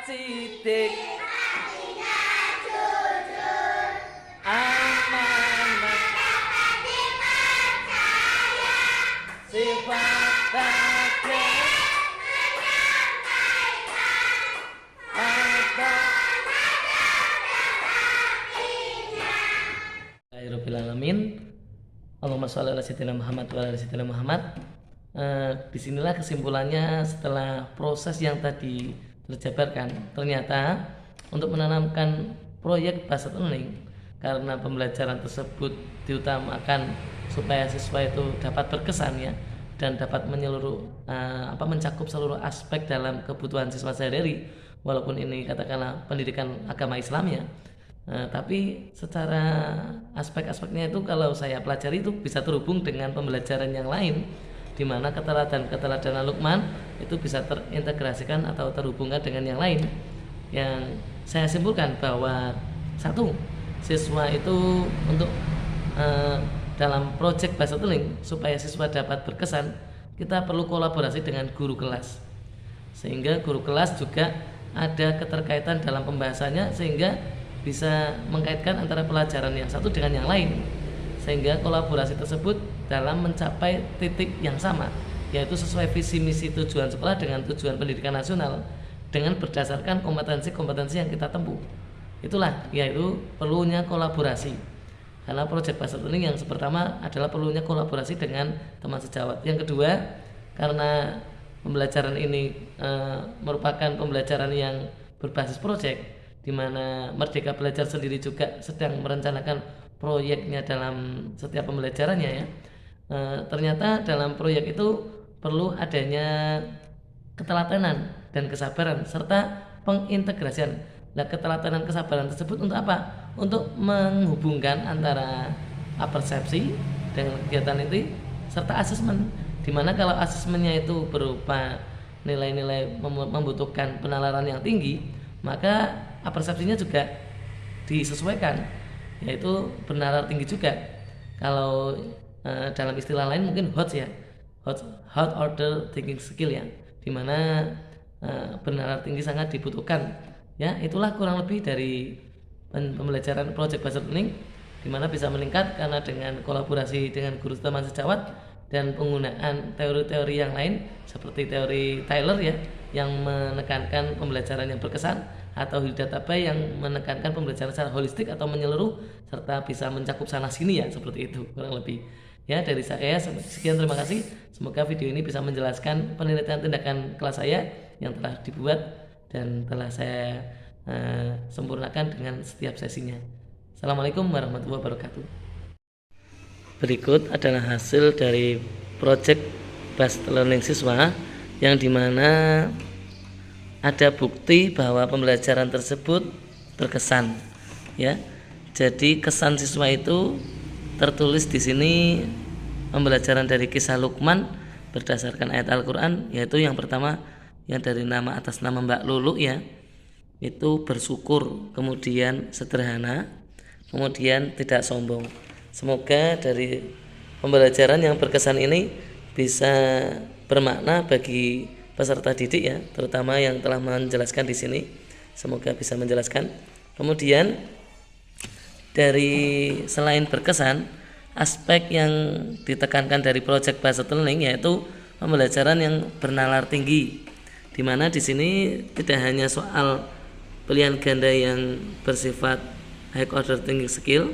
sidik amanah sifat tegas Alamin. Allahumma sholli ala sayyidina Muhammad wa ala sayyidina Muhammad. Disinilah kesimpulannya setelah proses yang tadi terjabarkan. Ternyata untuk menanamkan proyek Buzzer Learning, karena pembelajaran tersebut diutamakan supaya siswa itu dapat berkesan ya, dan dapat mencakup seluruh aspek dalam kebutuhan siswa sehari-hari, walaupun ini katakanlah pendidikan agama Islam ya. Tapi secara aspek-aspeknya itu kalau saya pelajari itu bisa terhubung dengan pembelajaran yang lain, di mana keteladanan Luqman itu bisa terintegrasikan atau terhubungkan dengan yang lain. Yang saya simpulkan bahwa satu, siswa itu untuk dalam proyek Buzzer Learning supaya siswa dapat berkesan, kita perlu kolaborasi dengan guru kelas, sehingga guru kelas juga ada keterkaitan dalam pembahasannya, sehingga bisa mengkaitkan antara pelajaran yang satu dengan yang lain, sehingga kolaborasi tersebut dalam mencapai titik yang sama, yaitu sesuai visi misi tujuan sekolah dengan tujuan pendidikan nasional dengan berdasarkan kompetensi-kompetensi yang kita tempuh. Itulah yaitu perlunya kolaborasi. Karena proyek Buzzer Learning yang pertama adalah perlunya kolaborasi dengan teman sejawat. Yang kedua, karena pembelajaran ini merupakan pembelajaran yang berbasis proyek, di mana Merdeka Belajar sendiri juga sedang merencanakan proyeknya dalam setiap pembelajarannya ya. Ternyata dalam proyek itu perlu adanya ketelatenan dan kesabaran serta pengintegrasian. Nah, ketelatenan kesabaran tersebut untuk apa? Untuk menghubungkan antara persepsi dengan kegiatan itu serta asesmen. Dimana kalau asesmennya itu berupa nilai-nilai membutuhkan penalaran yang tinggi, maka persepsinya juga disesuaikan, yaitu bernalar tinggi juga. Kalau dalam istilah lain mungkin hot order thinking skill ya, dimana bernalar tinggi sangat dibutuhkan ya. Itulah kurang lebih dari pembelajaran proyek Buzzer Learning, dimana bisa meningkat karena dengan kolaborasi dengan guru teman sejawat dan penggunaan teori-teori yang lain seperti teori Tyler ya, yang menekankan pembelajaran yang berkesan, atau Hidayat yang menekankan pembelajaran secara holistik atau menyeluruh serta bisa mencakup sana sini ya, seperti itu kurang lebih ya. Dari saya sekian, terima kasih. Semoga video ini bisa menjelaskan penelitian tindakan kelas saya yang telah dibuat dan telah saya sempurnakan dengan setiap sesinya. Assalamualaikum warahmatullahi wabarakatuh. Berikut adalah hasil dari proyek Buzzer Learning siswa, yang dimana ada bukti bahwa pembelajaran tersebut berkesan ya. Jadi kesan siswa itu tertulis di sini, pembelajaran dari kisah Luqman berdasarkan ayat Al-Qur'an, yaitu yang pertama yang dari nama atas nama Mbak Lulu ya, itu bersyukur, kemudian sederhana, kemudian tidak sombong. Semoga dari pembelajaran yang berkesan ini bisa bermakna bagi peserta didik ya, terutama yang telah menjelaskan di sini. Semoga bisa menjelaskan. Kemudian dari selain berkesan, aspek yang ditekankan dari proyek Buzzer Learning yaitu pembelajaran yang bernalar tinggi, di mana di sini tidak hanya soal pilihan ganda yang bersifat high order thinking skill,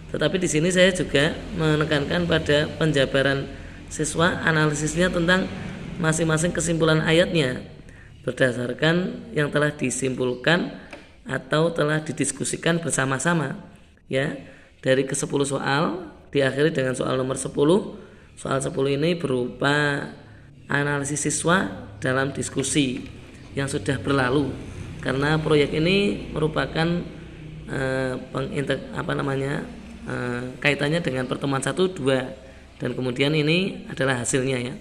tetapi di sini saya juga menekankan pada penjabaran siswa, analisisnya tentang masing-masing kesimpulan ayatnya berdasarkan yang telah disimpulkan atau telah didiskusikan bersama-sama ya. Dari ke-10 soal diakhiri dengan soal nomor 10. Soal 10 ini berupa analisis siswa dalam diskusi yang sudah berlalu, karena proyek ini merupakan kaitannya dengan pertemuan 1, 2, dan kemudian ini adalah hasilnya ya,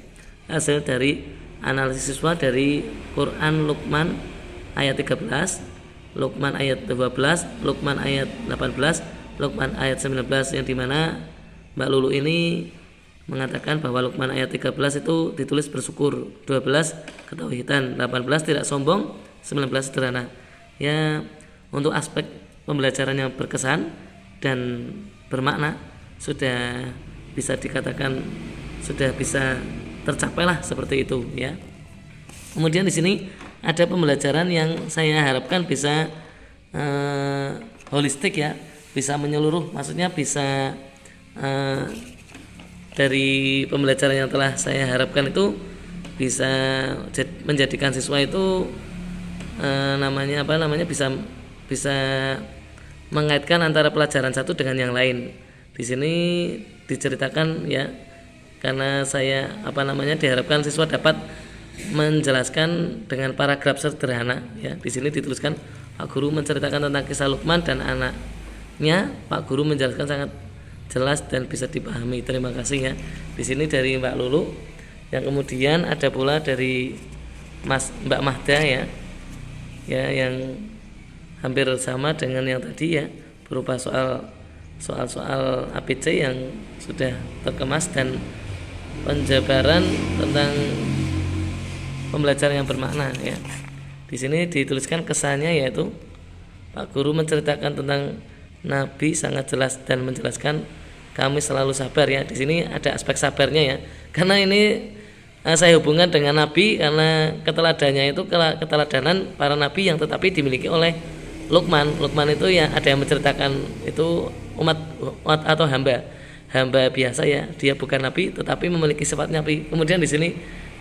hasil dari analisis siswa dari Quran Luqman ayat 13, Luqman ayat 12, Luqman ayat 18, Luqman ayat 19, yang dimana Mbak Lulu ini mengatakan bahwa Luqman ayat 13 itu ditulis bersyukur, 12 ketauhidan, 18 tidak sombong, sederhana. Ya, untuk aspek pembelajaran yang berkesan dan bermakna sudah bisa dikatakan sudah bisa tercapai lah seperti itu ya. Kemudian di sini ada pembelajaran yang saya harapkan bisa holistik ya, bisa menyeluruh, maksudnya bisa dari pembelajaran yang telah saya harapkan itu bisa menjadikan siswa itu bisa mengaitkan antara pelajaran satu dengan yang lain. Di sini diceritakan ya, karena saya diharapkan siswa dapat menjelaskan dengan paragraf sederhana ya. Di sini dituliskan Pak Guru menceritakan tentang kisah Luqman dan anaknya. Pak Guru menjelaskan sangat jelas dan bisa dipahami. Terima kasih ya. Di sini dari Mbak Lulu. Yang kemudian ada pula dari Mbak Mahda ya. Ya, yang hampir sama dengan yang tadi ya, berupa soal ABC yang sudah terkemas dan penjabaran tentang pembelajaran yang bermakna ya. Di sini dituliskan kesannya yaitu Pak Guru menceritakan tentang Nabi sangat jelas dan menjelaskan kami selalu sabar ya. Di sini ada aspek sabarnya ya. Karena ini saya hubungkan dengan Nabi karena keteladanan para nabi yang tetapi dimiliki oleh Luqman. Luqman itu ya ada yang menceritakan itu umat atau hamba biasa ya. Dia bukan nabi tetapi memiliki sifat nabi. Kemudian di sini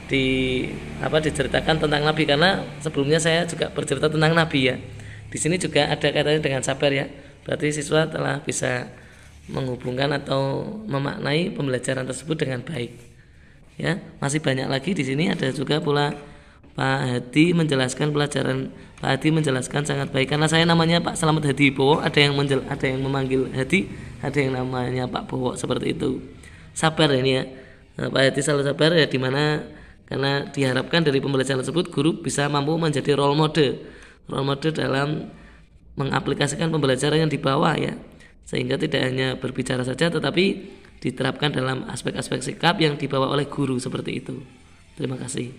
diceritakan tentang nabi karena sebelumnya saya juga bercerita tentang nabi ya. Di sini juga ada kaitannya dengan sabar ya. Berarti siswa telah bisa menghubungkan atau memaknai pembelajaran tersebut dengan baik. Ya, masih banyak lagi di sini ada juga pula Pak Hadi menjelaskan pelajaran. Pak Hadi menjelaskan sangat baik karena saya namanya Pak Slamet Hadi Bowo, ada yang memanggil Hadi, ada yang namanya Pak Bowo seperti itu. Sabar ini ya. Nah, Pak Hadi selalu sabar ya, dimana karena diharapkan dari pembelajaran tersebut guru bisa mampu menjadi role model dalam mengaplikasikan pembelajaran yang dibawa ya, sehingga tidak hanya berbicara saja tetapi diterapkan dalam aspek-aspek sikap yang dibawa oleh guru seperti itu. Terima kasih.